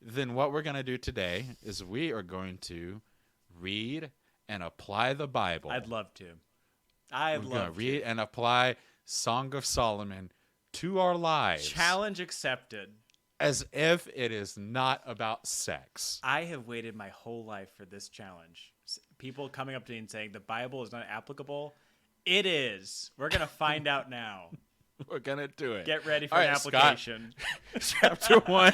then what we're going to do today is we are going to read and apply the Bible. I'd love to. We're going to read and apply Song of Solomon to our lives. Challenge accepted. As if it is not about sex. I have waited my whole life for this challenge. People coming up to me and saying the Bible is not applicable. It is. We're going to find out now. We're going to do it. Get ready for an application. Scott, chapter 1,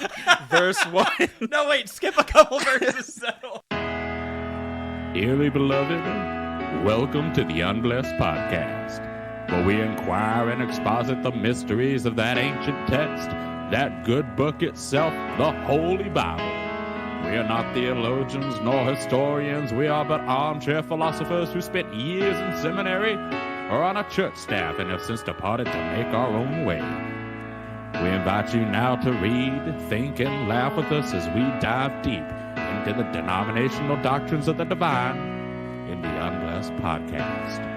verse 1. No, wait. Skip a couple verses. Dearly beloved, welcome to the Unblessed Podcast, where we inquire and exposit the mysteries of that ancient text, that good book itself, the Holy Bible. We are not theologians nor historians. We are but armchair philosophers who spent years in seminary or on a church staff and have since departed to make our own way. We invite you now to read, think, and laugh with us as we dive deep into the denominational doctrines of the divine in the Unblessed Podcast.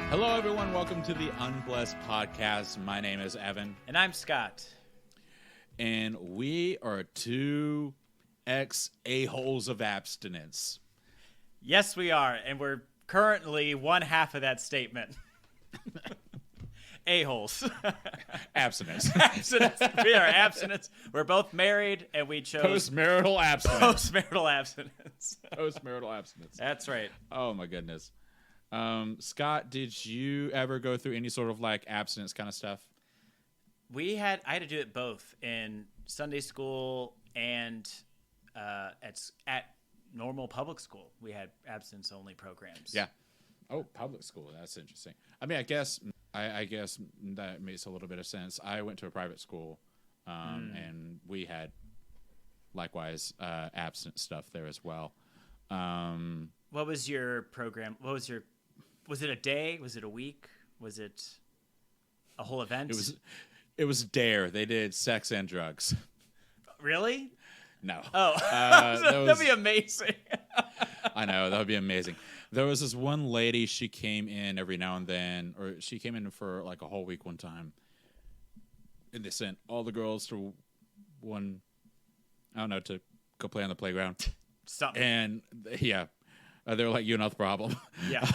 Hello, everyone. Welcome to the Unblessed Podcast. My name is Evan. And I'm Scott. And we are two ex-a-holes of abstinence. Yes, we are. And we're currently one half of that statement. A-holes. Abstinence. Abstinence. We are abstinence. We're both married, and we chose Post-marital abstinence. post-marital abstinence. Post-marital abstinence. That's right. Oh, my goodness. Scott, did you ever go through any sort of like abstinence kind of stuff? I had to do it both in Sunday school and at normal public school. We had abstinence only programs. Yeah. Oh, public school. That's interesting. I mean, I guess that makes a little bit of sense. I went to a private school, and we had likewise abstinence stuff there as well. What was your program? Was it a day? Was it a week? Was it a whole event? It was DARE. They did sex and drugs. Really? No. Oh, that'd be amazing. I know, that would be amazing. There was this one lady, she came in every now and then, or she came in for like a whole week one time, and they sent all the girls to to go play on the playground. Something. And yeah, they were like, you know the problem. Yeah.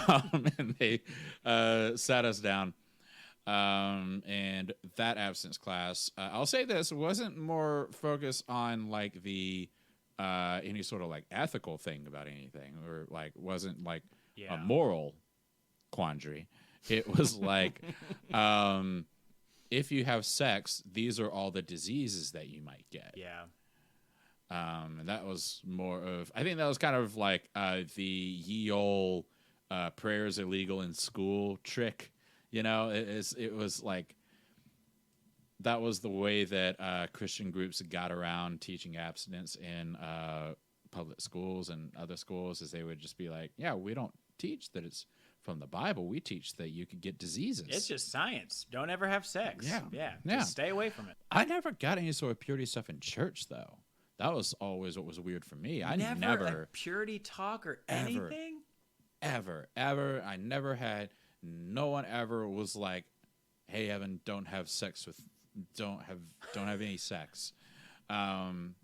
And they sat us down. And that abstinence class, I'll say this, wasn't more focused on like the any sort of like ethical thing about anything, or like wasn't like a moral quandary. It was like if you have sex, these are all the diseases that you might get. Yeah. And that was more of, I think that was kind of like the ye ol' prayers illegal in school trick. You know, it was like, that was the way that Christian groups got around teaching abstinence in public schools and other schools, is they would just be like, yeah, we don't teach that it's from the Bible. We teach that you could get diseases. It's just science. Don't ever have sex. Yeah. Just stay away from it. I never got any sort of purity stuff in church, though. That was always what was weird for me. I never a purity talk or anything? Ever. I never had, no one ever was like, hey, Evan, don't have any sex.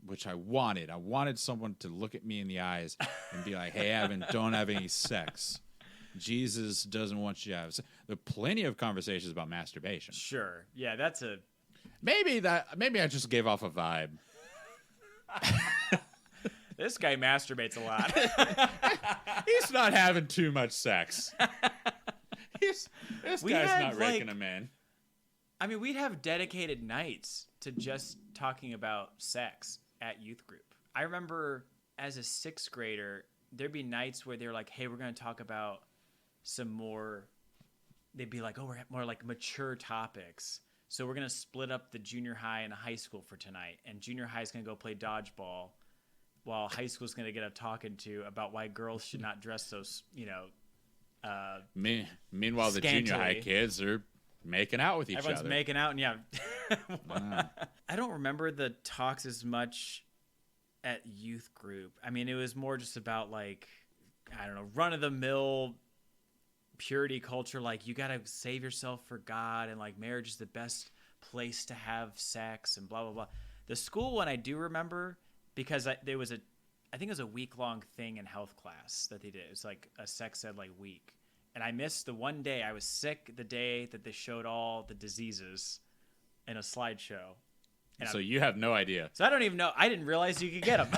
Which I wanted. I wanted someone to look at me in the eyes and be like, hey, Evan, don't have any sex. Jesus doesn't want you to have sex. There are plenty of conversations about masturbation. Sure. Yeah, that's a... Maybe I just gave off a vibe. This guy masturbates a lot. He's not having too much sex. This guy's not raking them in. I mean, we'd have dedicated nights to just talking about sex at youth group. I remember as a 6th grader, there'd be nights where they're like, hey, we're going to talk about some more, they'd be like, oh, we're more like mature topics. So we're going to split up the junior high and high school for tonight. And junior high is going to go play dodgeball, while high school is going to get a talking to about why girls should not dress so, Meanwhile, the junior high kids are making out with each Everyone's other. making out, and yeah. Wow. I don't remember the talks as much at youth group. I mean, it was more just about like, I don't know, run of the mill purity culture. Like, you got to save yourself for God, and like marriage is the best place to have sex and blah, blah, blah. The school one I do remember because there was I think it was a week-long thing in health class that they did. It was like a sex ed like week. And I missed the one day. I was sick the day that they showed all the diseases in a slideshow. And So you have no idea. So I don't even know. I didn't realize you could get them.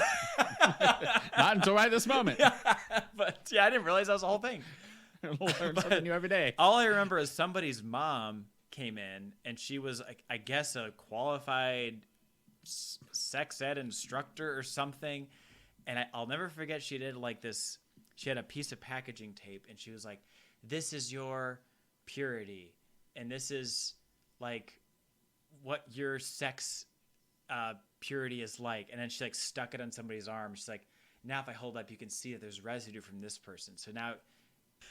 Not until right this moment. But yeah, I didn't realize that was the whole thing. Learn something new every day. All I remember is somebody's mom came in, and she was, I guess, a qualified sex ed instructor or something. And I'll never forget, she did like this. She had a piece of packaging tape, and she was like, "This is your purity, and this is like what your sex purity is like." And then she like stuck it on somebody's arm. She's like, "Now if I hold up, you can see that there's residue from this person." So now,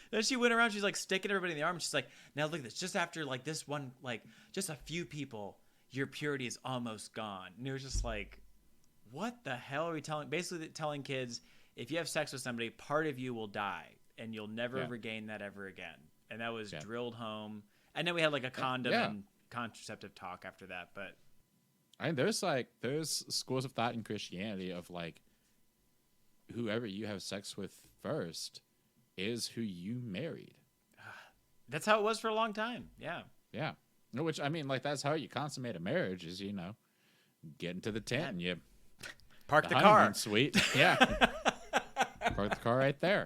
then she went around. She's like sticking everybody in the arm. She's like, "Now look at this. Just after like this one, like just a few people, your purity is almost gone." And it was just like, what the hell are we telling? Basically telling kids, if you have sex with somebody, part of you will die, and you'll never regain that ever again. And that was drilled home. And then we had like a condom and contraceptive talk after that. But I mean, there's schools of thought in Christianity of like, whoever you have sex with first is who you married. That's how it was for a long time. Yeah. Yeah. Which, I mean, like, that's how you consummate a marriage is, you know, get into the tent and you park the car. honeymoon suite. Yeah. Park the car right there.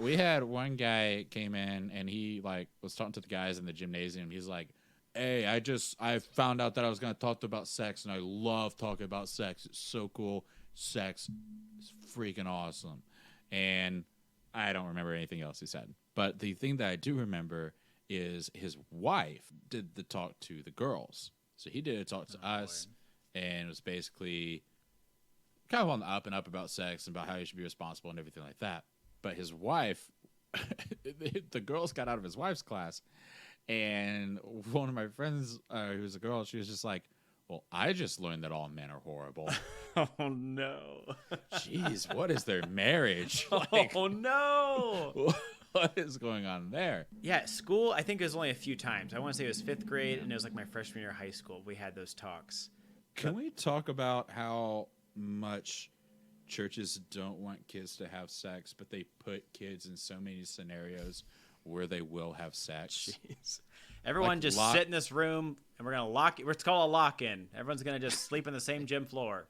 We had one guy came in and he like was talking to the guys in the gymnasium. He's like, "Hey, I found out that I was going to talk about sex, and I love talking about sex. It's so cool. Sex is freaking awesome." And I don't remember anything else he said. But the thing that I do remember is his wife did the talk to the girls. So he did a talk to us, and it was basically kind of on the up and up about sex and about how you should be responsible and everything like that. But his wife, the girls got out of his wife's class, and one of my friends, who's a girl, she was just like, "Well, I just learned that all men are horrible." Oh, no. Jeez, what is their marriage? Like, oh, no. what is going on there? Yeah, school, I think it was only a few times. I want to say it was 5th grade, and it was like my freshman year of high school. We had those talks. Can we talk about how much churches don't want kids to have sex, but they put kids in so many scenarios where they will have sex? Jeez. Everyone Like just sit in this room, and we're going to lock it. It's called a lock-in. Everyone's going to just sleep in the same gym floor.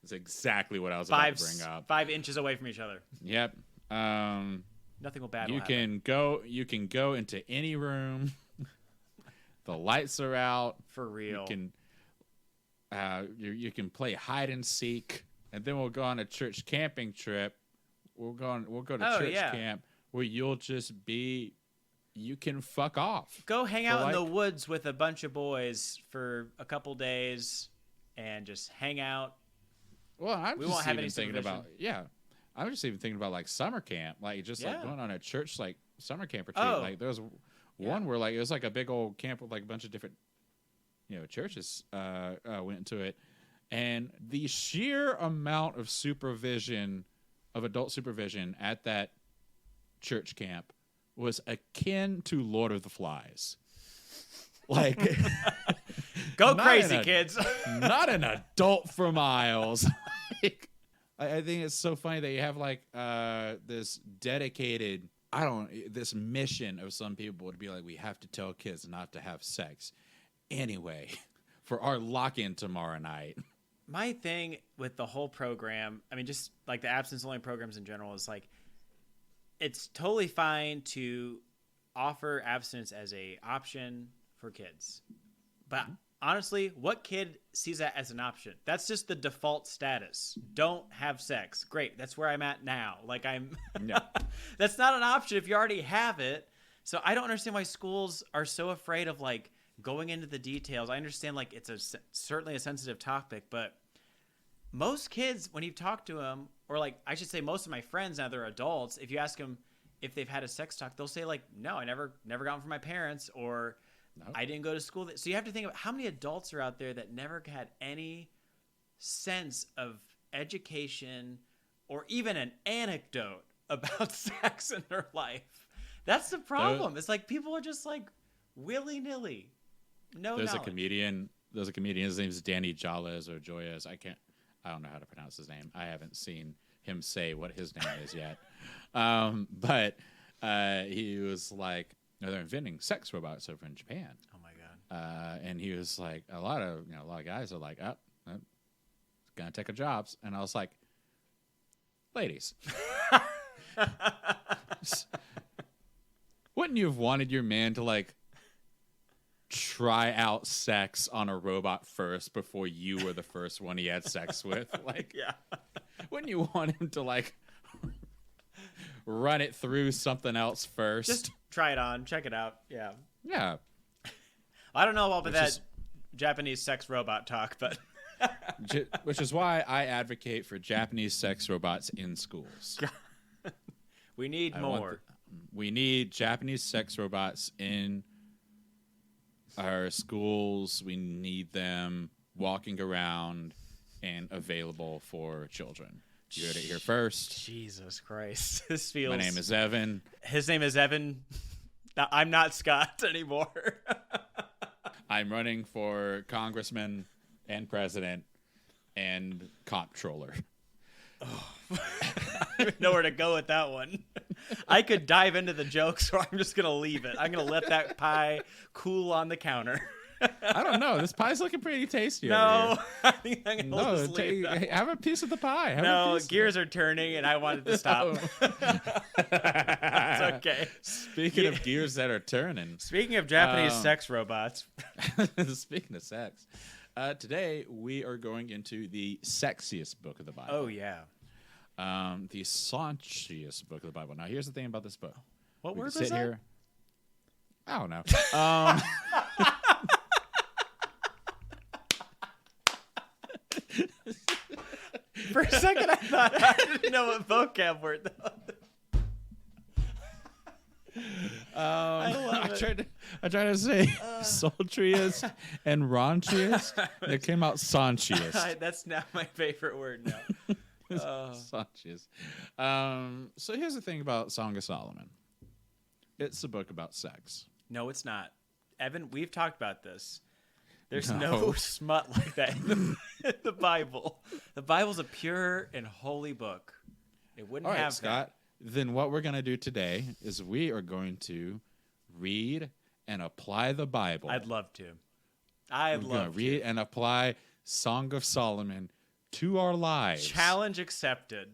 That's exactly what I was about to bring up. 5 inches away from each other. Yep. Nothing will bad will happen. You can go into any room. The lights are out. For real. You can play hide and seek, and then we'll go on a church camping trip. We'll go to church camp where you can fuck off. Go hang out in the woods with a bunch of boys for a couple days and just hang out. Well, I'm we just won't have even any thinking about I'm just even thinking about like summer camp, like just like going on a church like summer camp retreat. Like there was one where like it was like a big old camp with like a bunch of different churches went into it, and the sheer amount of supervision, of adult supervision at that church camp was akin to Lord of the Flies. Like, go crazy, kids! Not an adult for miles. Like, I think it's so funny that you have like this dedicated, this mission of some people to be like, we have to tell kids not to have sex anyway for our lock-in tomorrow night. My thing with the whole program, I mean, just like the abstinence-only programs in general, is like, it's totally fine to offer abstinence as a option for kids. But honestly, what kid sees that as an option? That's just the default status. Don't have sex. Great. That's where I'm at now. Like that's not an option if you already have it. So I don't understand why schools are so afraid of like going into the details. I understand like it's certainly a sensitive topic, but most kids, when you talk to them, or like I should say most of my friends now, they're adults, if you ask them, if they've had a sex talk, they'll say like, no, I never got one from my parents, or Nope. I didn't go to school. So you have to think about how many adults are out there that never had any sense of education or even an anecdote about sex in their life. That's the problem. It's like people are just like willy-nilly. There's a comedian. His name's Danny Jales or Joyas. I don't know how to pronounce his name. I haven't seen him say what his name is yet. But he was like, they're inventing sex robots over in Japan. Oh my God. And he was like, a lot of guys are like, it's gonna take our jobs. And I was like, ladies, wouldn't you have wanted your man to like try out sex on a robot first before you were the first one he had sex with? Like, Yeah. wouldn't you want him to like run it through something else first? Just try it on, check it out. Yeah. Yeah. I don't know about that Japanese sex robot talk, but Which is why I advocate for Japanese sex robots in schools. we need more. We need Japanese sex robots in our schools. We need them walking around and available for children. You heard it here first. Jesus Christ. This feels... My name is Evan. His name is Evan. I'm not Scott anymore. I'm running for congressman and president and comptroller. I don't even know where to go with that one. I could dive into the jokes, or I'm just going to leave it. I'm going to let that pie cool on the counter. I don't know. This pie's looking pretty tasty. No, over I think I'm going to here. just leave that. Have a piece of the pie. No, gears are turning, and I wanted to stop. It's okay. Speaking of gears that are turning. Speaking of Japanese sex robots. Speaking of sex. Today, we are going into the sexiest book of the Bible. Oh, yeah. The saunchiest book of the Bible. Now, here's the thing about this book. What word was sit that? here. I don't know. For a second, I thought I didn't know what vocab word that was. I tried to say sultriest and raunchiest. It came out saunchiest. That's now my favorite word now. Saunchiest. So here's the thing about Song of Solomon. It's a book about sex. No, it's not. Evan, we've talked about this. There's No. no smut like that in the Bible. The Bible's a pure and holy book. It wouldn't All right, have Scott. Then what we're going to do today is we are going to read and apply the Bible. that. I'd love to. I'd We're going to love read to. and apply Song of Solomon to our lives. Challenge accepted.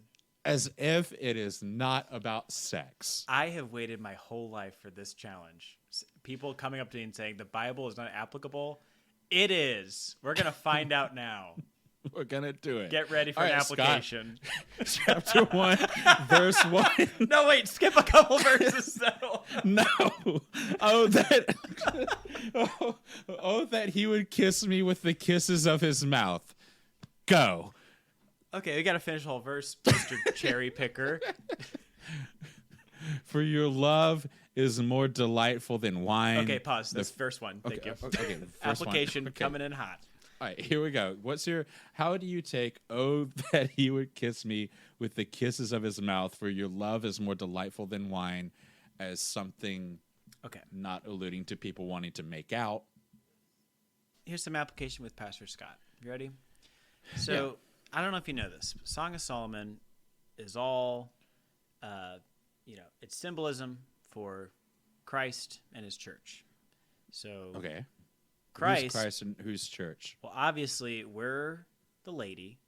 As if it is not about sex. I have waited my whole life for this challenge. People coming up to me and saying the Bible is not applicable. It is. We're going to find out now. We're going to do it. Get ready for All an right, application. Scott, chapter 1, verse 1. No, wait. Skip a couple verses, though. No. Oh, that he would kiss me with the kisses of his mouth. Go. Okay, we got to finish the whole verse, Mr. Cherry Picker. For your love is more delightful than wine. Okay, pause. That's verse 1. Thank you. Okay, verse Application 1. Okay. coming in hot. All right, here we go. How do you take, oh, that he would kiss me with the kisses of his mouth, for your love is more delightful than wine, as something Okay. not alluding to people wanting to make out? Here's some application with Pastor Scott. You ready? So, I don't know if you know this. But Song of Solomon is all, it's symbolism for Christ and his church. So, Okay. Christ, Who's Christ and who's church? well, obviously, we're the lady,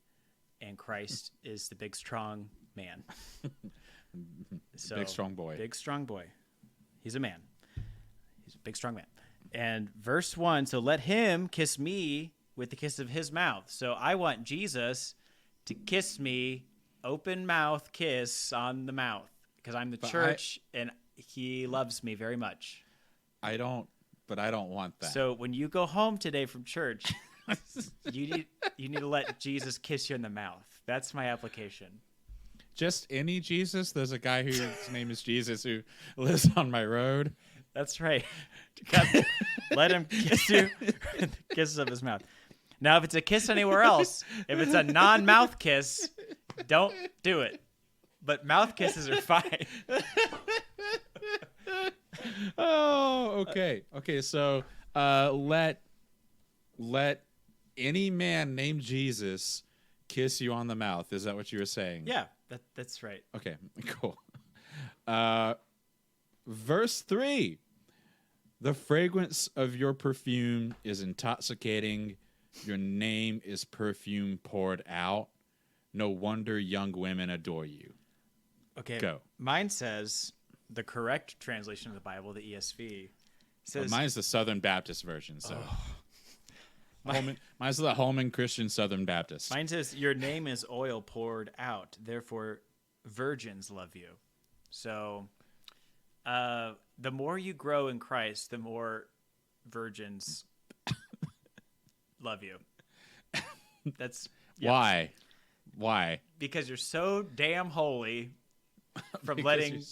and Christ is the big, strong man. So, Big, strong boy. Big, strong boy. He's a man. He's a big, strong man. And verse 1, so let him kiss me with the kiss of his mouth. So I want Jesus to kiss me, open mouth kiss on the mouth, because I'm the church, and he loves me very much. I don't want that. So when you go home today from church, you need to let Jesus kiss you in the mouth. That's my application. just any Jesus? There's a guy whose name is Jesus who lives on my road. That's right. God, let him kiss you. Kisses of his mouth. Now, if it's a kiss anywhere else, if it's a non-mouth kiss, don't do it. But mouth kisses are fine. Oh, okay. Okay, so let any man named Jesus kiss you on the mouth. Is that what you were saying? Yeah, that's right. Okay, cool. Verse 3. The fragrance of your perfume is intoxicating. Your name is perfume poured out. No wonder young women adore you. Okay. Go. Mine says, the correct translation of the Bible, the ESV, says... Mine's the Southern Baptist version, so... Mine's the Holman Christian Southern Baptist. Mine says, your name is oil poured out, therefore virgins love you. So, the more you grow in Christ, the more virgins love you. That's... Yep. Why? Because you're so damn holy from Because letting...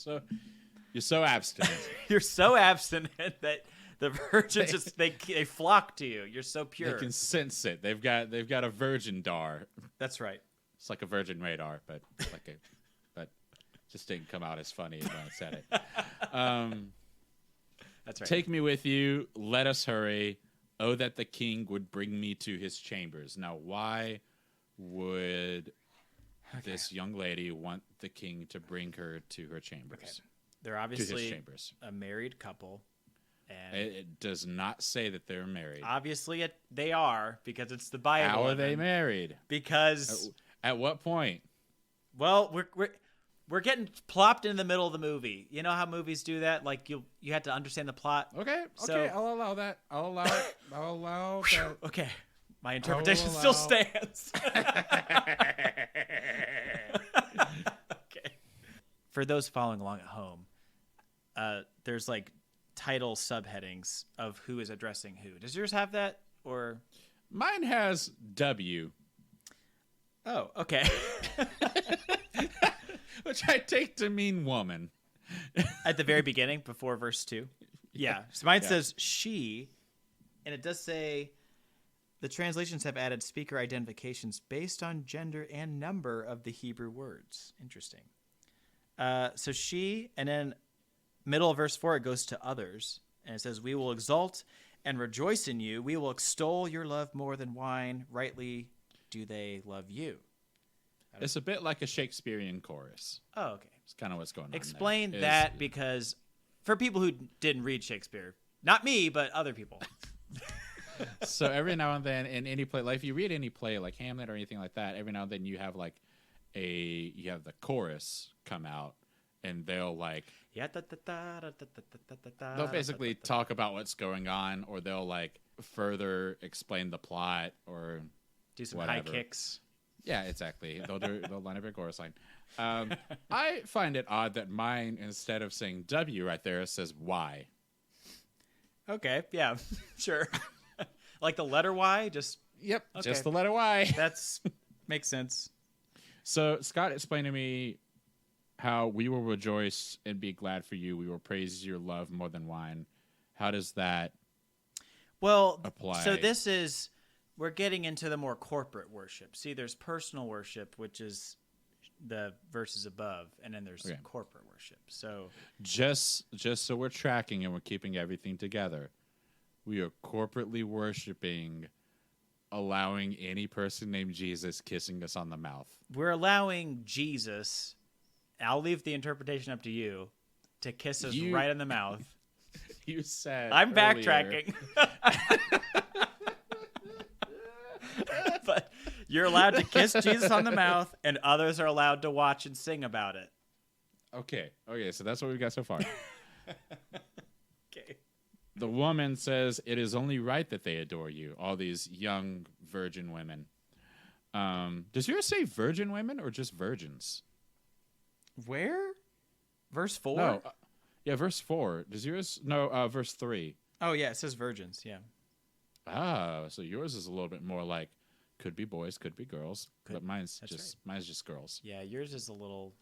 You're so abstinent. You're so abstinent that the virgins just they flock to you. You're so pure. They can sense it. They've got a virgin dar. That's right. It's like a virgin radar, but just didn't come out as funny when I said it. That's right. Take me with you. Let us hurry. Oh, that the king would bring me to his chambers. Now, why would this young lady want the king to bring her to her chambers? Okay. They're obviously chambers. A married couple. And it does not say that they're married. Obviously, they are, because it's the Bible. How are they married? Because at what point? Well, we're getting plopped in the middle of the movie. You know how movies do that? Like you have to understand the plot. Okay, I'll allow that. I'll allow it. I'll allow that. Okay, my interpretation still stands. Okay. For those following along at home, there's like title subheadings of who is addressing who. Does yours have that, or? Mine has W. Oh, okay. Which I take to mean woman. At the very beginning, before verse 2. Yeah. So mine says she, and it does say the translations have added speaker identifications based on gender and number of the Hebrew words. Interesting. So she, and then middle of verse 4, it goes to others, and it says, we will exult and rejoice in you. We will extol your love more than wine. Rightly do they love you. It's a bit like a Shakespearean chorus. Oh, okay. It's kind of what's going on. Explain there. that, because for people who didn't read Shakespeare, not me, but other people. So every now and then in any play, like if you read any play like Hamlet or anything like that, every now and then you have like you have the chorus come out, and they'll like they'll basically talk about what's going on, or they'll like further explain the plot, or do some whatever. high kicks. Yeah, exactly. They'll line up a chorus line. I find it odd that mine, instead of saying W right there, says Y. Okay, yeah, sure. Like the letter Y, just Yep, okay. just the letter Y. That's makes sense. So Scott explained to me how we will rejoice and be glad for you. We will praise your love more than wine. How does that apply? So this is, we're getting into the more corporate worship. See, there's personal worship, which is the verses above, and then there's corporate worship. So just so we're tracking and we're keeping everything together, we are corporately worshiping, allowing any person named Jesus kissing us on the mouth. We're allowing Jesus, I'll leave the interpretation up to you, to kiss us right in the mouth. You said I'm earlier, backtracking. But you're allowed to kiss Jesus on the mouth, and others are allowed to watch and sing about it. Okay, so that's what we've got so far. Okay. The woman says, it is only right that they adore you, all these young virgin women. Does yours say virgin women or just virgins? Where? Verse 4? No. Yeah, verse 4. Does yours? No, verse 3. Oh, yeah, it says virgins, yeah. Ah, so yours is a little bit more like could be boys, could be girls, but mine's just girls. Yeah, yours is a little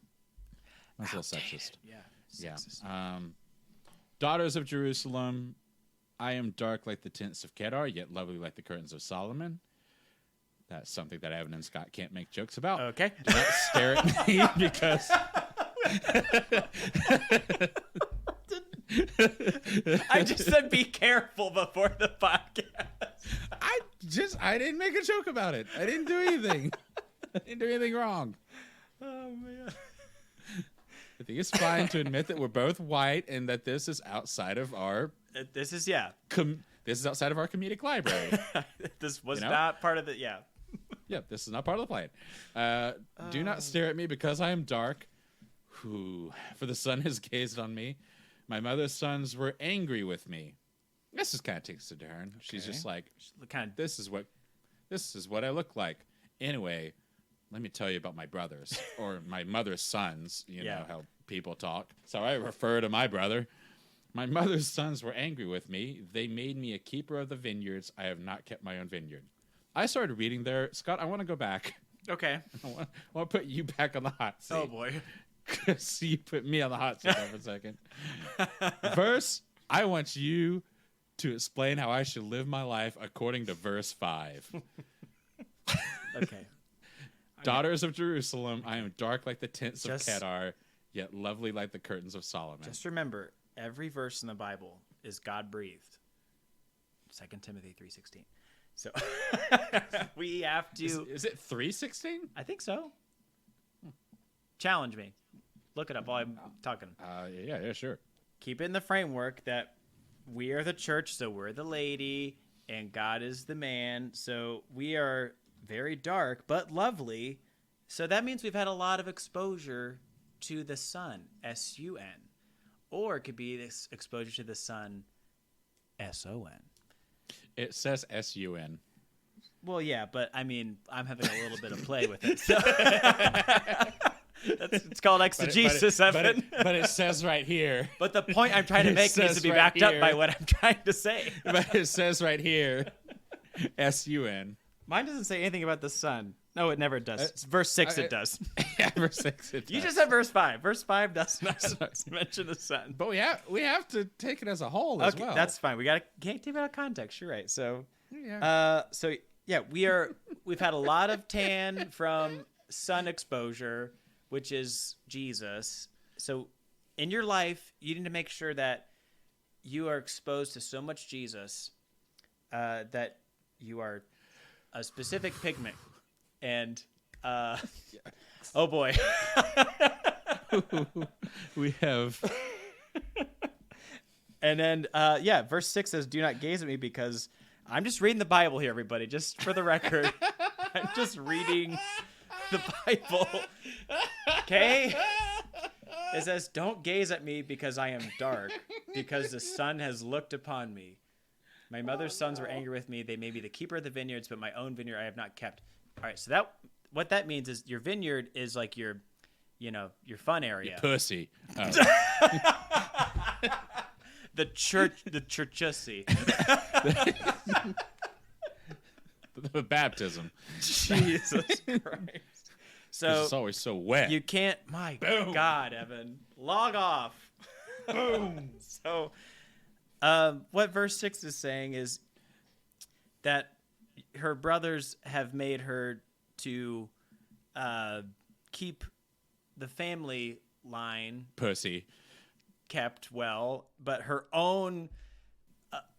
That's a little sexist. Yeah. Yeah. Sexist. Daughters of Jerusalem, I am dark like the tents of Kedar, yet lovely like the curtains of Solomon. That's something that Evan and Scott can't make jokes about. Okay. Do not stare at me because I just said be careful before the podcast. I didn't make a joke about it. I didn't do anything. I didn't do anything wrong. Oh man. I think it's fine to admit that we're both white and that this is outside of our This is this is outside of our comedic library. this was You know? not part of it. Yeah. Yeah, this is not part of the plan. Do not stare at me because I am dark. For the sun has gazed on me. My mother's sons were angry with me. This just kind of takes a turn. She's Okay. just like, Kind of. this is what I look like. Anyway, let me tell you about my brothers or my mother's sons. You Yeah. know how people talk. So I refer to my brother. My mother's sons were angry with me. They made me a keeper of the vineyards. I have not kept my own vineyard. I started reading there. Scott, I want to go back. Okay. I want to put you back on the hot seat. Oh boy. Because you put me on the hot seat there for a second. Verse, I want you to explain how I should live my life according to verse 5. Okay. Daughters of Jerusalem, I am dark like the tents of Just- Kedar, yet lovely like the curtains of Solomon. Just remember, every verse in the Bible is God breathed. 2 Timothy 3:16. So we have to. Is it 3:16? I think so. Challenge me. Look it up while I'm talking. Yeah, sure. Keep it in the framework that we are the church, so we're the lady, and God is the man. So we are very dark but lovely. So that means we've had a lot of exposure to the sun, S-U-N. Or it could be this exposure to the sun, S-O-N. It says S-U-N. Well, yeah, but I mean, I'm having a little bit of play with it. So it's called exegesis, Evan. But it says right here. But the point I'm trying to It make needs says to be right backed up here. by what I'm trying to say. But it says right here, S-U-N. Mine doesn't say anything about the sun. No, it never does. It's verse 6 it does. Yeah, verse 6. It You does. just said verse 5. Verse 5 does not mention the sun. But we have to take it as a whole as well. That's fine. Can't take it out of context. You're right. So yeah. We've had a lot of tan from sun exposure, which is Jesus. So in your life, you need to make sure that you are exposed to so much Jesus that you are a specific pigment. And oh boy. We have. And then verse 6 says, "Do not gaze at me," because I'm just reading the Bible here, everybody, just for the record. I'm just reading the Bible. Okay? It says, "Don't gaze at me because I am dark, because the sun has looked upon me. My mother's sons were angry with me. They made me the keeper of the vineyards, but my own vineyard I have not kept." All right, so what that means is your vineyard is like your fun area. Pussy. Oh. The churchusy. The baptism. Jesus Christ. So It's always so wet. you can't. My Boom. God, Evan, log off. Boom. So, what verse 6 is saying is that her brothers have made her to keep the family line Pussy. kept well, but her own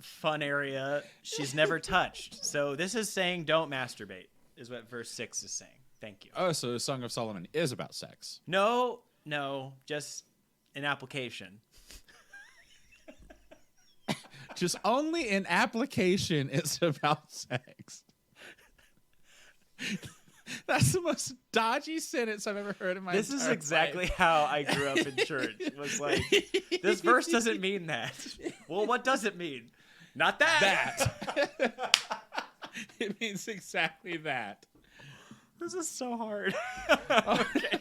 fun area she's never touched. So this is saying don't masturbate, is what verse 6 is saying. Thank you. Oh, so the Song of Solomon is about sex. No, just an application. Just only in application it's about sex. That's the most dodgy sentence I've ever heard in my This is entire exactly life. how I grew up in church. It was like, this verse doesn't mean that. Well, what does it mean? Not that. It means exactly that. This is so hard. Okay.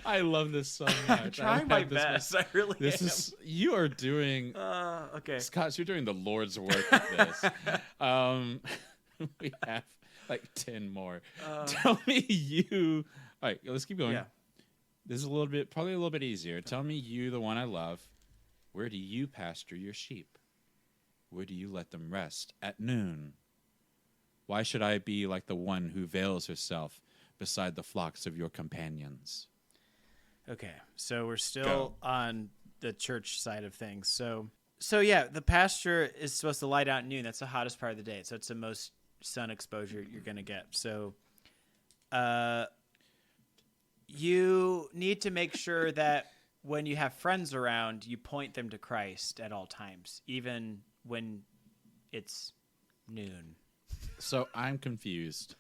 I love this so much. I'm trying my best. I really This am. is you are doing Okay. Scott, you're doing the Lord's work with this. We have like 10 more. Tell me you. All right, let's keep going. Yeah. This is probably a little bit easier. Tell me, you, the one I love, where do you pasture your sheep? Where do you let them rest at noon? Why should I be like the one who veils herself beside the flocks of your companions? Okay, so we're still on the church side of things. So yeah, the pasture is supposed to light out at noon. That's the hottest part of the day. So it's the most sun exposure you're going to get. So you need to make sure that when you have friends around, you point them to Christ at all times, even when it's noon. So I'm confused.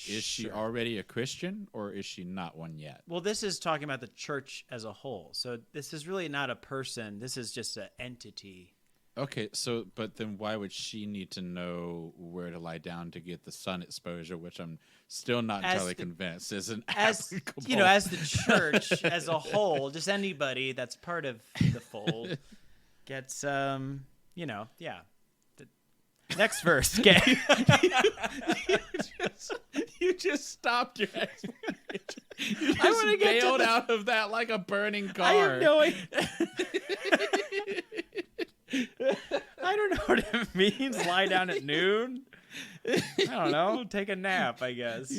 Is she already a Christian, or is she not one yet? Well, this is talking about the church as a whole. So this is really not a person. This is just an entity. Okay, but then why would she need to know where to lie down to get the sun exposure, which I'm still not entirely convinced isn't applicable. As the church as a whole, just anybody that's part of the fold gets, yeah. Next verse, okay. you just stopped your explanation. You just bailed out of that like a burning car. I have no idea. I don't know what it means. Lie down at noon. I don't know. Take a nap, I guess.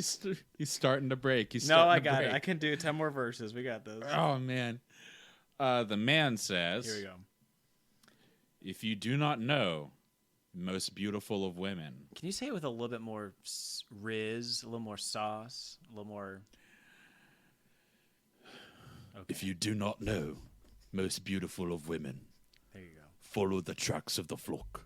He's starting to break. I got it. I can do 10 more verses. We got this. Oh, man. The man says, here we go. If you do not know, most beautiful of women. Can you say it with a little bit more riz, a little more sauce, a little more... Okay. If you do not know, most beautiful of women. There you go. Follow the tracks of the flock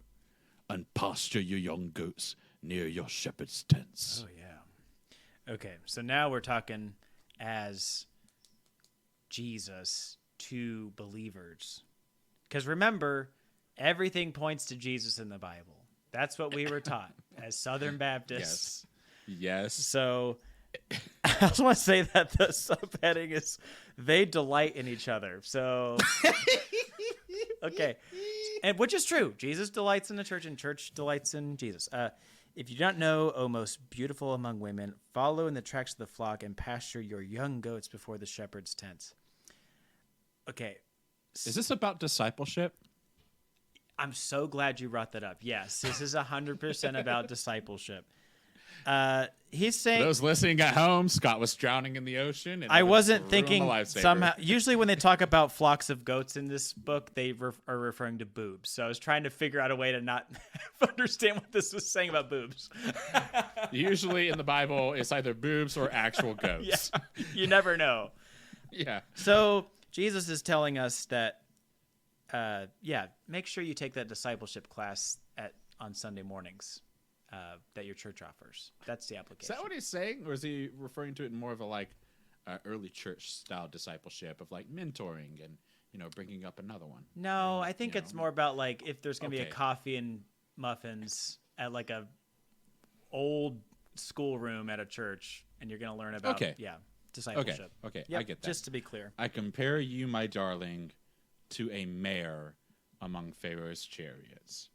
and pasture your young goats near your shepherd's tents. Oh, yeah. Okay, so now we're talking as Jesus to believers. Because remember, everything points to Jesus in the Bible. That's what we were taught as Southern Baptists. Yes. So I also want to say that the subheading is they delight in each other. So, okay. And which is true. Jesus delights in the church and church delights in Jesus. If you do not know, O most beautiful among women, follow in the tracks of the flock and pasture your young goats before the shepherd's tents. Okay. Is this about discipleship? I'm so glad you brought that up. Yes, this is 100% about discipleship. He's saying... For those listening at home, Scott was drowning in the ocean. And I wasn't thinking somehow... Usually when they talk about flocks of goats in this book, they are referring to boobs. So I was trying to figure out a way to not understand what this was saying about boobs. Usually in the Bible, it's either boobs or actual goats. Yeah, you never know. Yeah. So Jesus is telling us that, make sure you take that discipleship class on Sunday mornings. That your church offers. That's the application. Is that what he's saying, or is he referring to it in more of a early church style discipleship of mentoring and bringing up another one? No, I think it's more about if there's gonna be a coffee and muffins at a old schoolroom at a church, and you're gonna learn about discipleship. Okay, yep, I get that. Just to be clear, I compare you, my darling, to a mare among Pharaoh's chariots.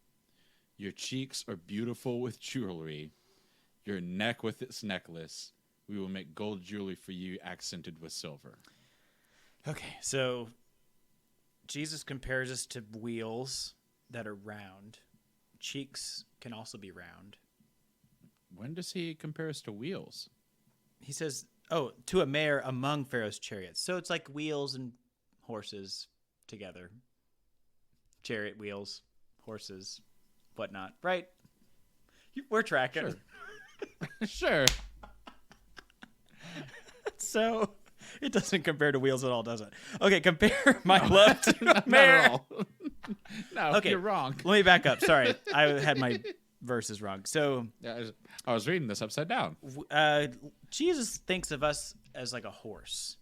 Your cheeks are beautiful with jewelry, your neck with its necklace. We will make gold jewelry for you accented with silver. Okay, so Jesus compares us to wheels that are round. Cheeks can also be round. When does he compare us to wheels? He says, to a mare among Pharaoh's chariots. So it's like wheels and horses together. Chariot wheels, horses, whatnot, right? We're tracking. Sure. So it doesn't compare to wheels at all, does it? Okay, compare my love to a mare. No, okay, you're wrong. Let me back up. Sorry, I had my verses wrong. So I was reading this upside down. Jesus thinks of us as like a horse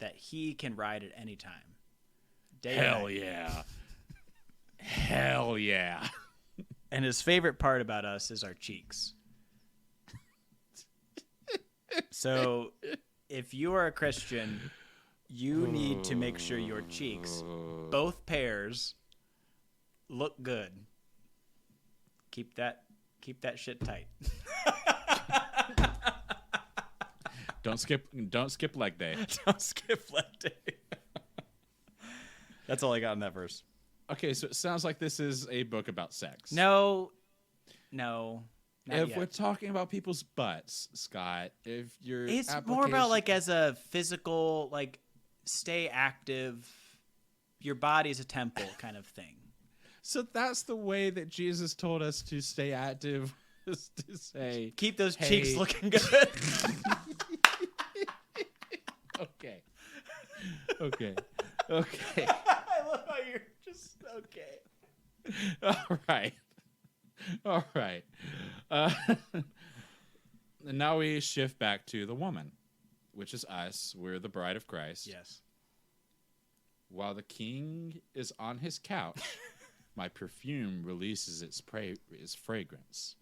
that he can ride at any time. Hell yeah. Hell yeah. And his favorite part about us is our cheeks. So if you are a Christian, you need to make sure your cheeks, both pairs, look good. Keep that shit tight. Don't skip leg day. Don't skip leg day. That's all I got in that verse. Okay, so it sounds like this is a book about sex. No. Not if yet. we're talking about people's butts, Scott, if you're It's more about like as a physical, like stay active, your body's a temple kind of thing. So that's the way that Jesus told us to stay active, is to say, Keep those hey. cheeks looking good. Okay. Okay. I love how you're just okay. All right. And now we shift back to the woman, which is us. We're the bride of Christ. Yes. While the king is on his couch, my perfume releases its fragrance.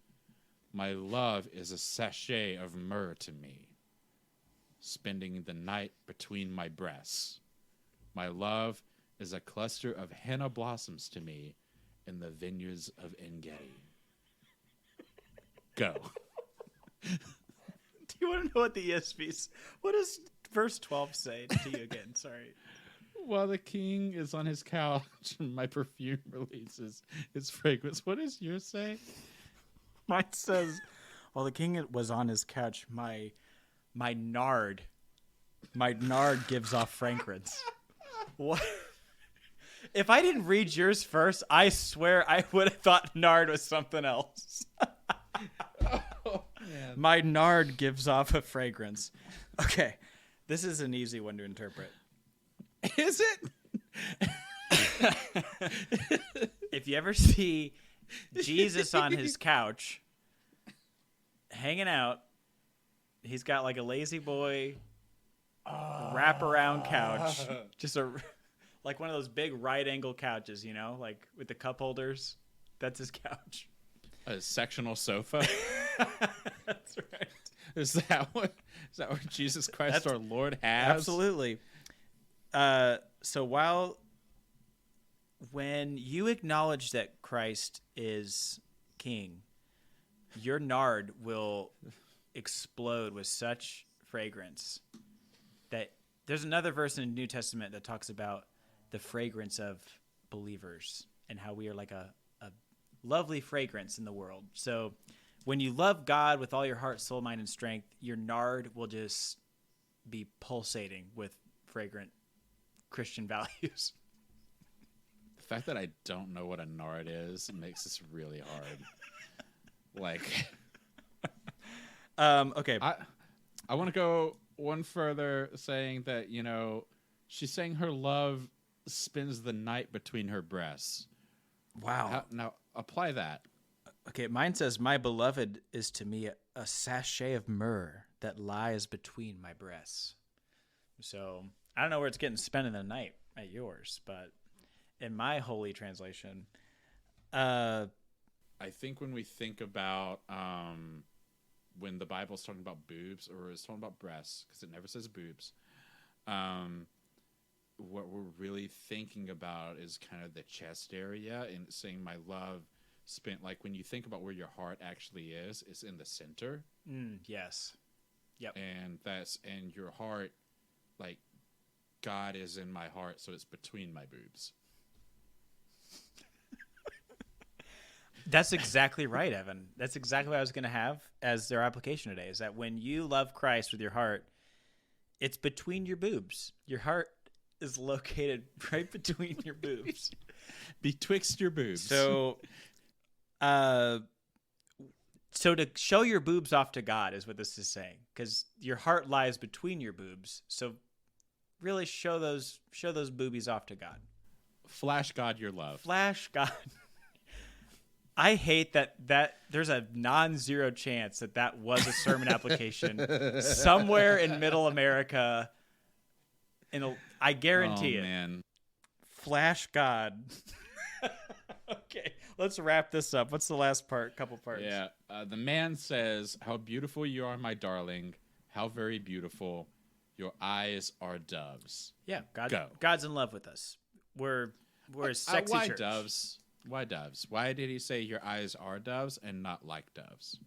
My love is a sachet of myrrh to me, spending the night between my breasts. My love is a cluster of henna blossoms to me in the vineyards of En-Gedi. Go. Do you want to know what the ESV's? What does verse 12 say to you again? Sorry. While the king is on his couch, my perfume releases its fragrance. What does yours say? Mine says, while the king was on his couch, my nard gives off fragrance. What? If I didn't read yours first, I swear I would have thought nard was something else. Oh, man. My nard gives off a fragrance. Okay, this is an easy one to interpret. Is it? If you ever see Jesus on his couch hanging out, he's got like a lazy boy wraparound couch, just like one of those big right angle couches, you know, like with the cup holders. That's his couch. A sectional sofa. That's right. Is that what Jesus Christ our Lord has? Absolutely. So when you acknowledge that Christ is king, your nard will explode with such fragrance that there's another verse in the New Testament that talks about the fragrance of believers and how we are like a lovely fragrance in the world. So when you love God with all your heart, soul, mind, and strength, your nard will just be pulsating with fragrant Christian values. The fact that I don't know what a nard is makes this really hard. Like, okay. I want to go one further, saying that, you know, she's saying her love spends the night between her breasts. Wow. Now, apply that. Okay, mine says, my beloved is to me a sachet of myrrh that lies between my breasts. So I don't know where it's getting spent in the night at yours, but in my holy translation, I think when we think about when the Bible's talking about boobs or it's talking about breasts, because it never says boobs, what we're really thinking about is kind of the chest area and saying my love spent, like when you think about where your heart actually is, it's in the center. Yes. Yep. And your heart, like God is in my heart, so it's between my boobs. That's exactly right, Evan. That's exactly what I was going to have as their application today, is that when you love Christ with your heart, it's between your boobs. Your heart is located right between your boobs. Betwixt your boobs. So to show your boobs off to God is what this is saying, because your heart lies between your boobs. So really show those boobies off to God. Flash God your love. Flash God. I hate that there's a non-zero chance that was a sermon application somewhere in Middle America. I guarantee it. Man. Flash God. Okay, let's wrap this up. What's the last part? Couple parts. Yeah. The man says, "How beautiful you are, my darling. How very beautiful. Your eyes are doves." Yeah, Go. God's in love with us. We're a sexy why church. doves? Why doves? Why did he say your eyes are doves and not like doves?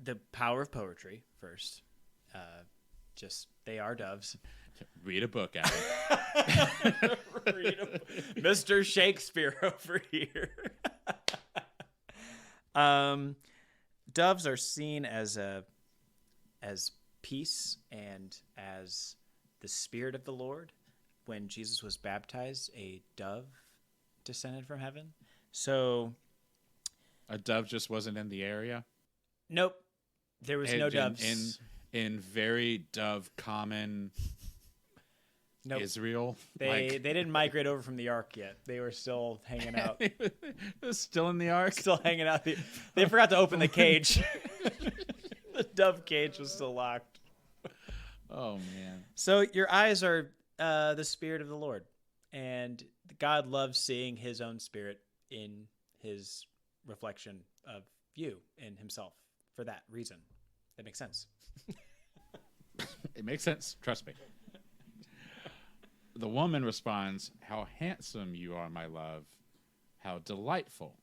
The power of poetry first. Just they are doves. Read a book, Adam. Mr. Shakespeare over here. Doves are seen as peace and as the Spirit of the Lord. When Jesus was baptized, a dove descended from heaven. So A dove just wasn't in the area. nope, there was no doves. In very dove common Nope. Israel. They didn't migrate over from the ark yet. They were still hanging out. It was still in the ark. Still hanging out. They forgot to open the cage. The dove cage was still locked. Oh man. So your eyes are the Spirit of the Lord, and God loves seeing His own Spirit in His reflection of you in Himself. For that reason, that makes sense. It makes sense. Trust me. The woman responds, "How handsome you are, my love. How delightful.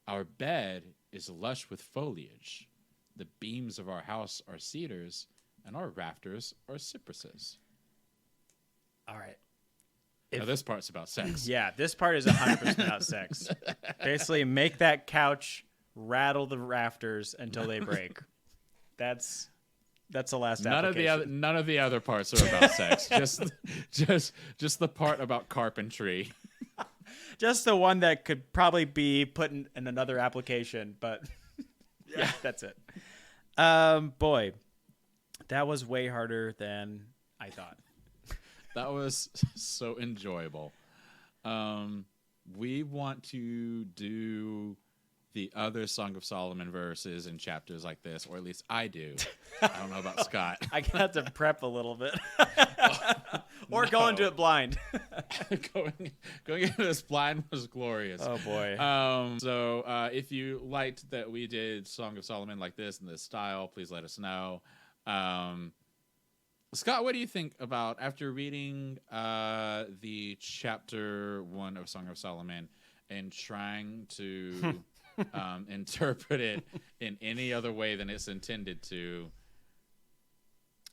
Our bed is lush with foliage. The beams of our house are cedars, and our rafters are cypresses." All right. Now, this part's about sex. Yeah, this part is 100% about sex. Basically, make that couch rattle the rafters until they break. That's the last application. None of the other parts are about sex. Just the part about carpentry. Just the one that could probably be put in another application, but yeah, that's it. Boy, that was way harder than I thought. That was so enjoyable. We want to do the other Song of Solomon verses in chapters like this, or at least I do. I don't know about Scott. I got to prep a little bit. Or No. go into it blind. going into this blind was glorious. Oh, boy. So if you liked that we did Song of Solomon like this in this style, please let us know. Scott, what do you think about, after reading the chapter 1 of Song of Solomon and trying to interpret it in any other way than it's intended to?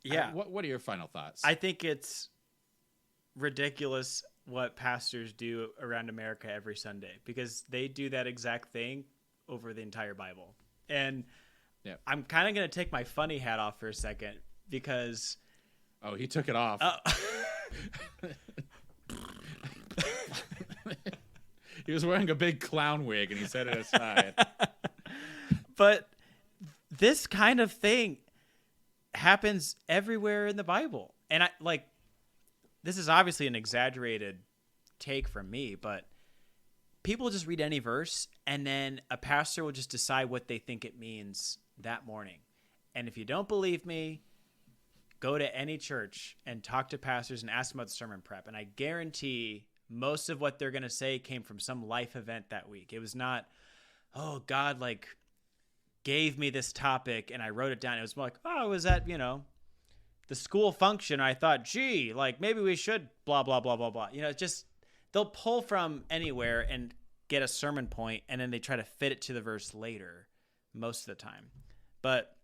Yeah. What are your final thoughts? I think it's ridiculous what pastors do around America every Sunday, because they do that exact thing over the entire Bible. And yeah. I'm kind of going to take my funny hat off for a second, because... Oh, he took it off. He was wearing a big clown wig and he set it aside. But this kind of thing happens everywhere in the Bible. And this is obviously an exaggerated take from me, but people just read any verse and then a pastor will just decide what they think it means that morning. And if you don't believe me, go to any church and talk to pastors and ask them about the sermon prep. And I guarantee most of what they're going to say came from some life event that week. It was not, oh, God, gave me this topic and I wrote it down. It was more like, oh, it was at, the school function. I thought, gee, maybe we should blah, blah, blah, blah, blah. Just they'll pull from anywhere and get a sermon point, and then they try to fit it to the verse later most of the time. But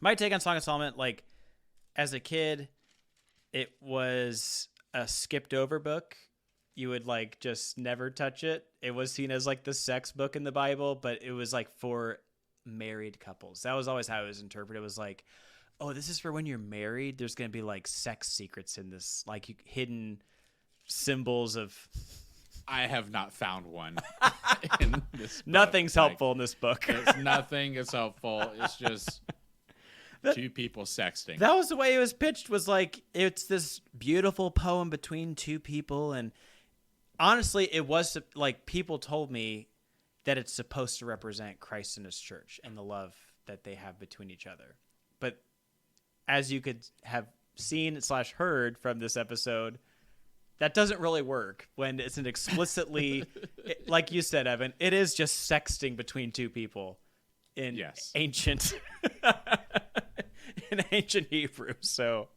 my take on Song of Solomon, as a kid, it was a skipped over book. You would just never touch it. It was seen as the sex book in the Bible, but it was for married couples. That was always how it was interpreted. It was oh, this is for when you're married. There's going to be sex secrets in this, hidden symbols of... I have not found one in this book. Nothing's helpful in this book. Nothing is helpful. It's just... two people sexting. That was the way it was pitched, was it's this beautiful poem between two people. And honestly, it was people told me that it's supposed to represent Christ and his church and the love that they have between each other. But as you could have seen / heard from this episode, that doesn't really work when it's an explicitly, like you said, Evan, it is just sexting between two people in ancient... in ancient Hebrew. So,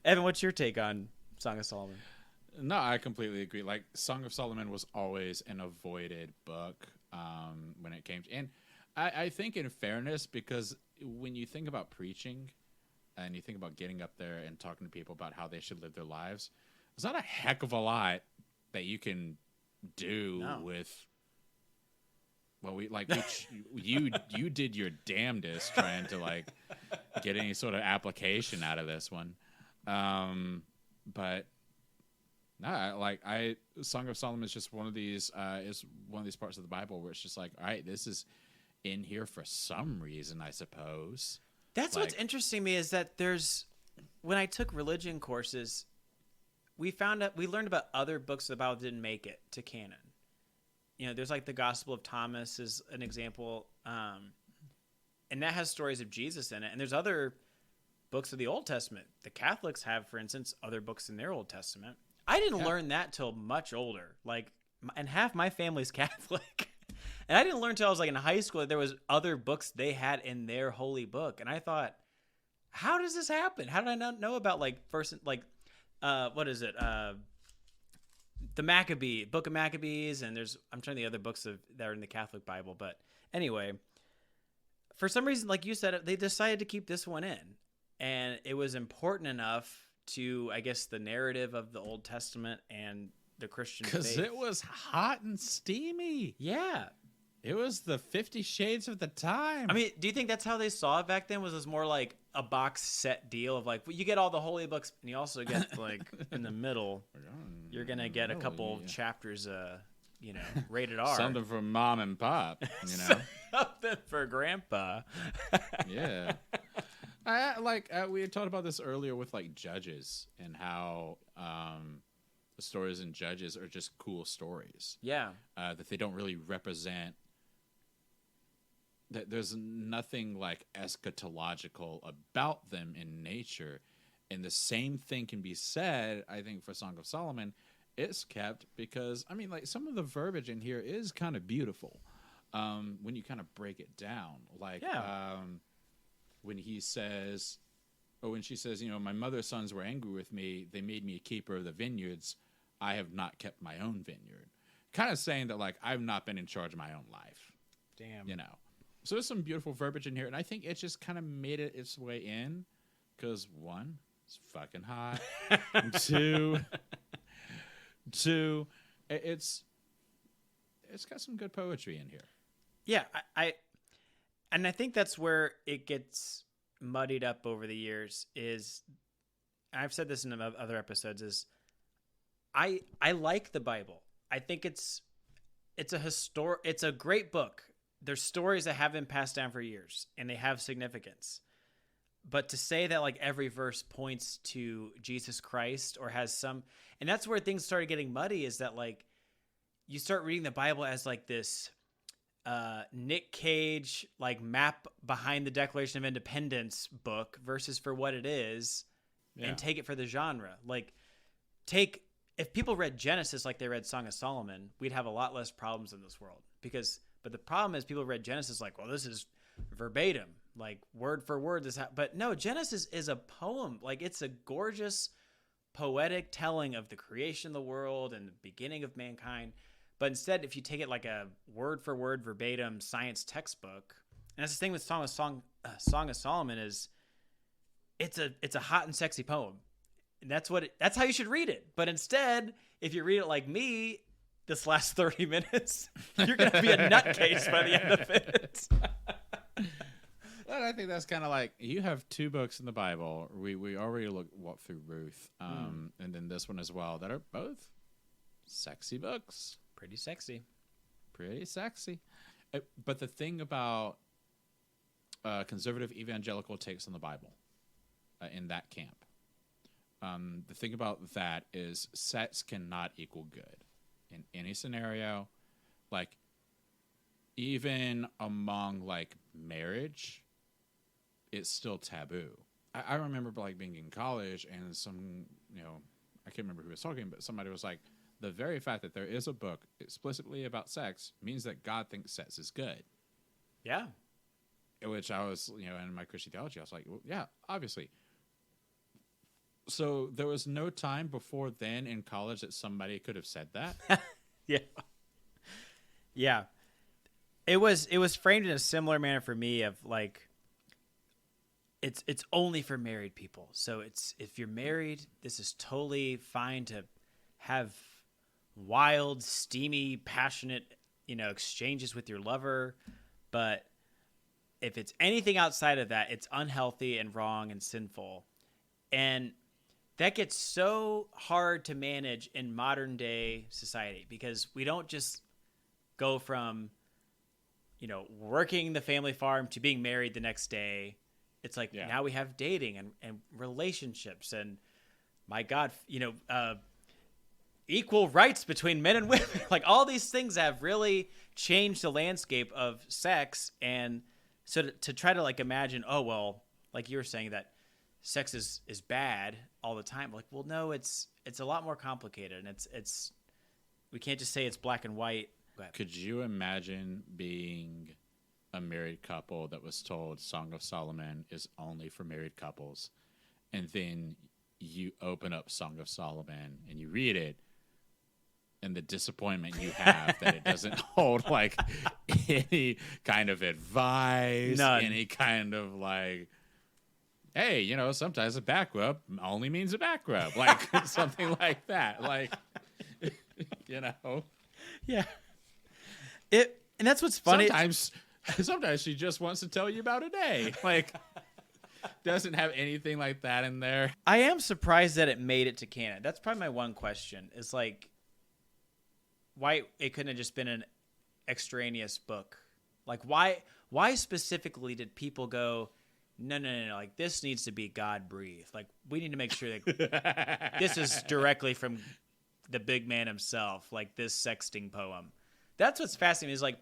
Evan, what's your take on Song of Solomon? No, I completely agree. Song of Solomon was always an avoided book when it came to... And I think in fairness, because when you think about preaching, and you think about getting up there and talking to people about how they should live their lives, there's not a heck of a lot that you can do with. Well, you did your damnedest trying to like get any sort of application out of this one, but no, Song of Solomon is just one of these parts of the Bible where it's just like, all right, this is in here for some reason, I suppose. That's what's interesting to me is that when I took religion courses, we learned about other books of the Bible that didn't make it to canon. You know, there's like the Gospel of Thomas is an example, and that has stories of Jesus in it. And there's other books of the Old Testament. The Catholics have, for instance, other books in their Old Testament. I didn't learn that till much older. Like, and half my family's Catholic, and I didn't learn till I was like in high school that there was other books they had in their holy book. And I thought, how does this happen? How did I not know about what is it? The Book of Maccabees, and I'm trying the other books that are in the Catholic Bible. But anyway, for some reason, like you said, they decided to keep this one in, and it was important enough to, I guess, the narrative of the Old Testament and the Christian faith. Because it was hot and steamy. Yeah. It was the 50 Shades of the time. I mean, do you think that's how they saw it back then? Was this more like a box set deal of like, well, you get all the holy books, and you also get like in the middle, you're gonna get a couple chapters, rated R. Something for mom and pop, you know. Something for grandpa. Yeah. We had talked about this earlier with like Judges and how the stories in Judges are just cool stories. Yeah. That they don't really represent. That there's nothing like eschatological about them in nature, and the same thing can be said, I think, for Song of Solomon. It's kept because like some of the verbiage in here is kind of beautiful when you kind of break it down. Like when he says, or when she says, my mother's sons were angry with me. They made me a keeper of the vineyards. I have not kept my own vineyard. Kind of saying that like I've not been in charge of my own life. Damn. So there's some beautiful verbiage in here, and I think it just kind of made it its way in because one, it's fucking hot. Two, it's got some good poetry in here. Yeah, I think that's where it gets muddied up over the years. Is I've said this in other episodes. Is I like the Bible. I think it's a great book. There's stories that have been passed down for years, and they have significance. But to say that like every verse points to Jesus Christ or has some, and that's where things started getting muddy, is that like you start reading the Bible as like this Nick Cage like map behind the Declaration of Independence book versus for what it is, and take it for the genre. Like if people read Genesis like they read Song of Solomon, we'd have a lot less problems in this world. But the problem is people read Genesis like, well, this is verbatim, like word for word. But no, Genesis is a poem. Like it's a gorgeous, poetic telling of the creation of the world and the beginning of mankind. But instead, if you take it like a word for word, verbatim science textbook, and that's the thing with Song of Solomon is, it's a hot and sexy poem, and that's how you should read it. But instead, if you read it like me, this last 30 minutes, you're going to be a nutcase by the end of it. Well, I think that's kind of like, you have two books in the Bible. We already walked through Ruth, and then this one as well, that are both sexy books. Pretty sexy. But the thing about conservative evangelical takes on the Bible in that camp, the thing about that is sex cannot equal good. In any scenario, like even among like marriage, it's still taboo. I remember like being in college and some, I can't remember who was talking, but somebody was like, the very fact that there is a book explicitly about sex means that God thinks sex is good. Yeah. Which I was, in my Christian theology, I was like, well, yeah, obviously. So there was no time before then in college that somebody could have said that. Yeah. It was framed in a similar manner for me of like, it's only for married people. So it's if you're married, this is totally fine to have wild, steamy, passionate, exchanges with your lover, but if it's anything outside of that, it's unhealthy and wrong and sinful. And that gets so hard to manage in modern day society because we don't just go from, working the family farm to being married the next day. It's like now we have dating and relationships and my God, equal rights between men and women. Like all these things have really changed the landscape of sex. And so to try to like imagine, oh, well, like you were saying that sex is bad all the time. Like, well, no, it's a lot more complicated. And it's we can't just say it's black and white. Could you imagine being a married couple that was told Song of Solomon is only for married couples, and then you open up Song of Solomon and you read it, and the disappointment you have that it doesn't hold like any kind of advice, any kind of like, hey, sometimes a back rub only means a back rub, like something like that, like, Yeah. And that's what's funny. Sometimes she just wants to tell you about a day. Like, doesn't have anything like that in there. I am surprised that it made it to canon. That's probably my one question. Is like, why it couldn't have just been an extraneous book? Like, why specifically did people go, no, like this needs to be God breathed. Like, we need to make sure that this is directly from the big man himself. Like this sexting poem. That's what's fascinating is like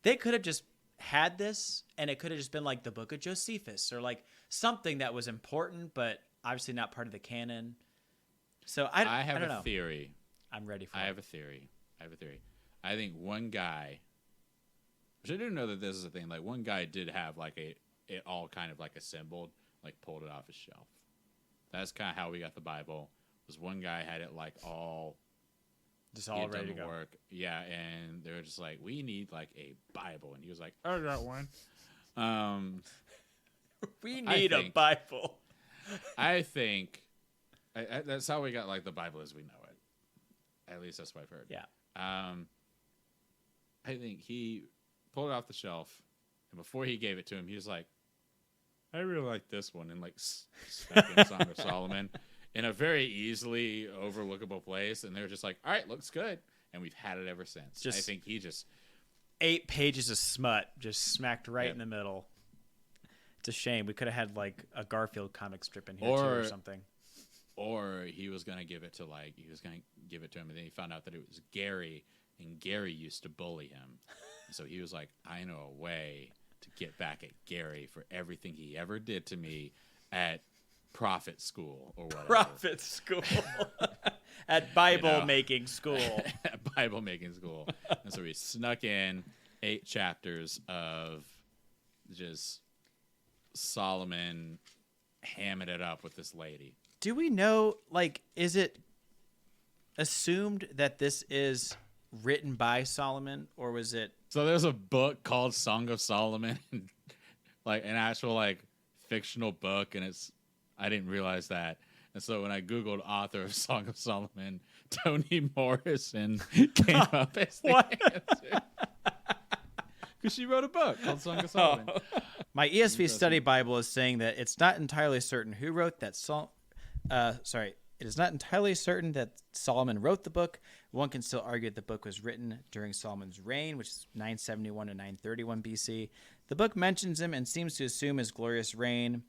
they could have just had this and it could have just been like the book of Josephus or like something that was important, but obviously not part of the canon. So I don't know. Theory. I'm ready for it. I have a theory. I think one guy, which I didn't know that this is a thing, like one guy did have like it all kind of like assembled, like pulled it off his shelf. That's kind of how we got the Bible. Was one guy had it like all just all ready to go. Work. Yeah, and they were just like, we need like a Bible, and he was like, I got one. We need a Bible. I think that's how we got like the Bible as we know it. At least that's what I've heard. Yeah. I think he pulled it off the shelf, and before he gave it to him, he was like, I really like this one, and like stuck in Song of Solomon in a very easily overlookable place, and they were just like, all right, looks good, and we've had it ever since. I think he just 8 pages of smut just smacked right in the middle. It's a shame. We could have had like a Garfield comic strip in here too or something. Or he was gonna give it to him, and then he found out that it was Gary, and Gary used to bully him. So he was like, I know a way to get back at Gary for everything he ever did to me at Prophet School or whatever. Prophet School. At Bible making school. At Bible making school. And so he snuck in 8 chapters of just Solomon hamming it up with this lady. Do we know, like, is it assumed that this is written by Solomon, or was it? So there's a book called Song of Solomon, like an actual like fictional book, and I didn't realize that. And so when I Googled author of Song of Solomon, Toni Morrison came up as the answer. Because she wrote a book called Song of Solomon. My ESV Study Bible is saying that it's not entirely certain who wrote that song. It is not entirely certain that Solomon wrote the book. One can still argue that the book was written during Solomon's reign, which is 971 to 931 BC. The book mentions him and seems to assume his glorious reign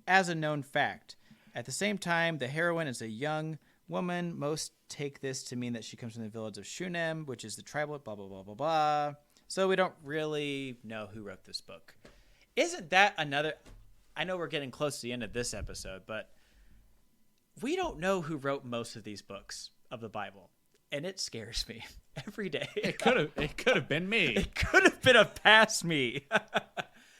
as a known fact. At the same time, the heroine is a young woman. Most take this to mean that she comes from the village of Shunem, which is the tribal blah, blah, blah, blah, blah. So we don't really know who wrote this book. Isn't that another... I know we're getting close to the end of this episode, but we don't know who wrote most of these books of the Bible, and it scares me every day. It could have been me. It could have been a past me.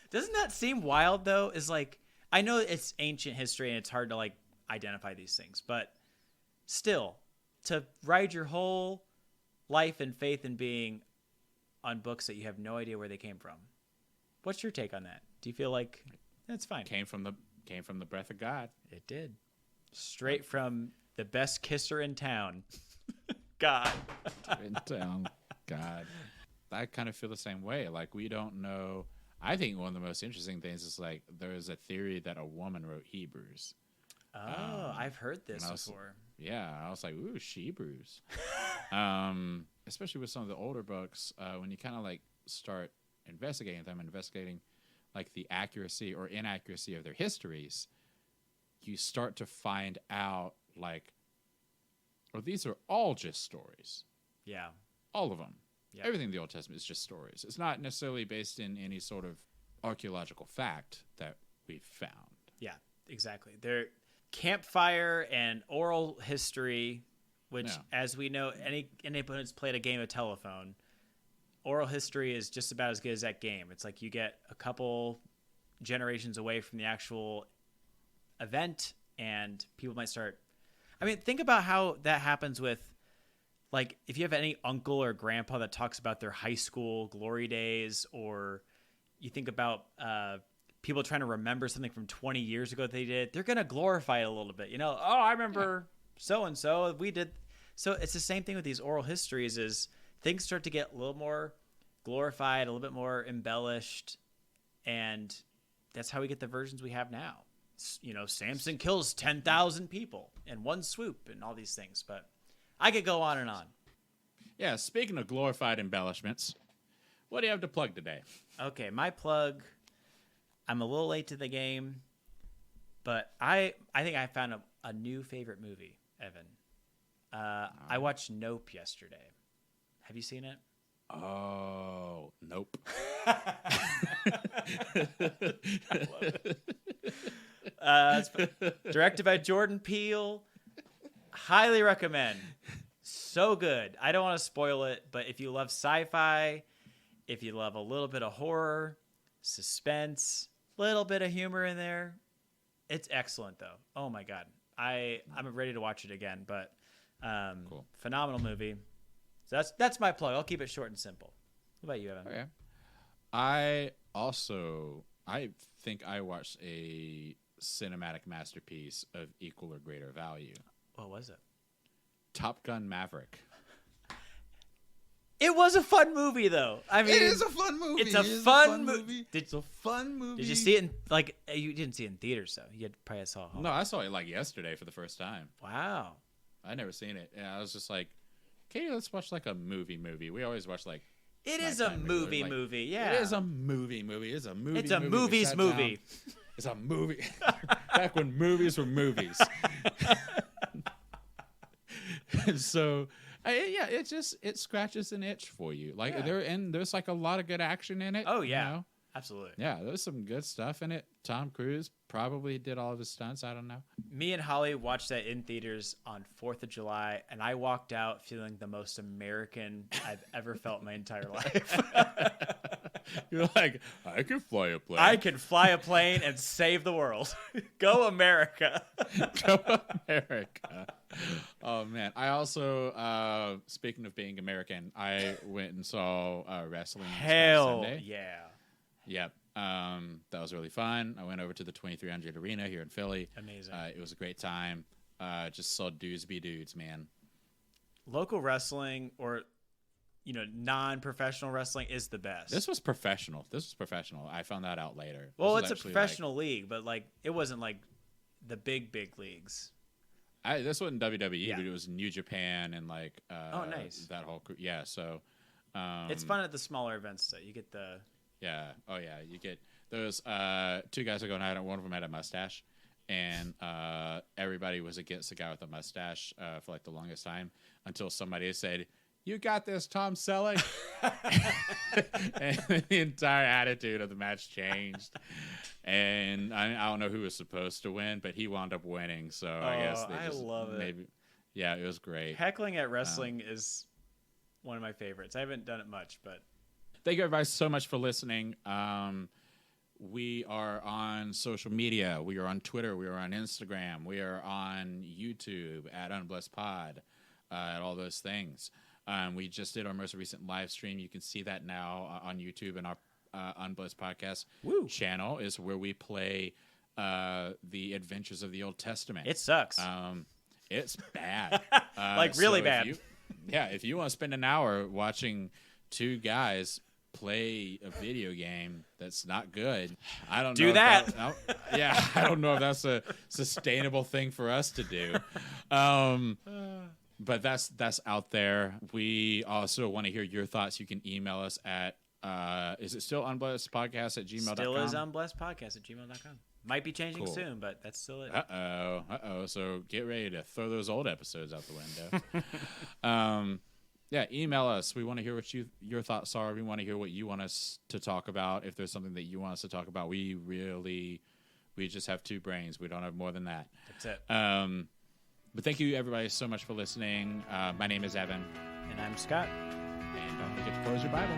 Doesn't that seem wild though? Is like, I know it's ancient history and it's hard to like identify these things, but still, to ride your whole life and faith and being on books that you have no idea where they came from. What's your take on that? Do you feel like that's fine? Came from came from the breath of God. It did. Straight from the best kisser in town. God. In town. God. I kind of feel the same way. Like, we don't know. I think one of the most interesting things is, like, there is a theory that a woman wrote Hebrews. Oh, I've heard this before. Yeah, I was like, ooh, Hebrews. Especially with some of the older books, when you kind of, like, start investigating them, like, the accuracy or inaccuracy of their histories, you start to find out, like, well, these are all just stories. Yeah. All of them. Yep. Everything in the Old Testament is just stories. It's not necessarily based in any sort of archaeological fact that we've found. Yeah, exactly. They're campfire and oral history, which, as we know, anybody who's played a game of telephone, oral history is just about as good as that game. It's like you get a couple generations away from the actual event, and people might start. I mean, think about how that happens with, like, if you have any uncle or grandpa that talks about their high school glory days, or you think about people trying to remember something from 20 years ago that they did, they're going to glorify it a little bit. You know, oh, I remember so-and-so, we did. So it's the same thing with these oral histories, is things start to get a little more glorified, a little bit more embellished, and that's how we get the versions we have now. You know, Samson kills 10,000 people in one swoop and all these things, but I could go on and on. Yeah, speaking of glorified embellishments, what do you have to plug today? Okay, my plug, I'm a little late to the game, but I think I found a new favorite movie, Evan. I watched Nope yesterday. Have you seen it? Oh, nope. It's directed by Jordan Peele. Highly recommend. So good. I don't want to spoil it, but if you love sci-fi, if you love a little bit of horror, suspense, little bit of humor in there, it's excellent though. Oh my God. I'm ready to watch it again, but cool. Phenomenal movie. So that's my plug. I'll keep it short and simple. What about you, Evan? Okay. I think I watched a cinematic masterpiece of equal or greater value. What was it? Top Gun Maverick. It was a fun movie, though. I mean, it is a fun movie. It's a fun movie. It's a fun movie. Did you see it in, you didn't see it in theaters, though? You probably saw it at home. No, I saw it like yesterday for the first time. Wow. I'd never seen it. And I was just like, Katie, let's watch like a movie. We always watch like. It is a movie, yeah. It is a movie. It's a movie. It's a movies movie. It's a movie. Back when movies were movies. And so, it scratches an itch for you. Like there's like a lot of good action in it. Oh yeah, you know? Absolutely. Yeah, there's some good stuff in it. Tom Cruise probably did all of his stunts. I don't know. Me and Holly watched that in theaters on 4th of July, and I walked out feeling the most American I've ever felt in my entire life. You're like, I can fly a plane. I can fly a plane and save the world. Go America. Go America. Oh, man. I also, speaking of being American, I went and saw wrestling this past Sunday. Yeah. Yep. That was really fun. I went over to the 2300 Arena here in Philly. Amazing. It was a great time. Just saw dudes be dudes, man. Local wrestling or, non-professional wrestling is the best. This was professional. I found that out later. Well, it's a professional league, but it wasn't like the big leagues. This wasn't WWE, but it was New Japan and oh, nice. That whole crew. Yeah, so it's fun at the smaller events though. You get the you get those two guys are going at it. One of them had a mustache, and everybody was against the guy with the mustache for the longest time until somebody said, "You got this, Tom Selleck." And the entire attitude of the match changed. And I don't know who was supposed to win, but he wound up winning. So I guess they just love it. Yeah, it was great. Heckling at wrestling is one of my favorites. I haven't done it much, but thank you everybody so much for listening. We are on social media. We are on Twitter. We are on Instagram. We are on YouTube at UnblessedPod, at all those things. We just did our most recent live stream. You can see that now on YouTube, and our Unblessed Podcast channel is where we play the adventures of the Old Testament. It sucks. It's bad. Like really bad. If you want to spend an hour watching two guys play a video game that's not good, I don't know. Do that. I don't know if that's a sustainable thing for us to do. But that's out there. We also want to hear your thoughts. You can email us at is it still unblessedpodcast@gmail.com? Still is unblessedpodcast@gmail.com. Might be changing soon, but that's still it. So get ready to throw those old episodes out the window. Email us. We want to hear what your thoughts are. We want to hear what you want us to talk about. If there's something that you want us to talk about, we just have two brains. We don't have more than that. That's it. But thank you, everybody, so much for listening. My name is Evan. And I'm Scott. And don't forget to close your Bible.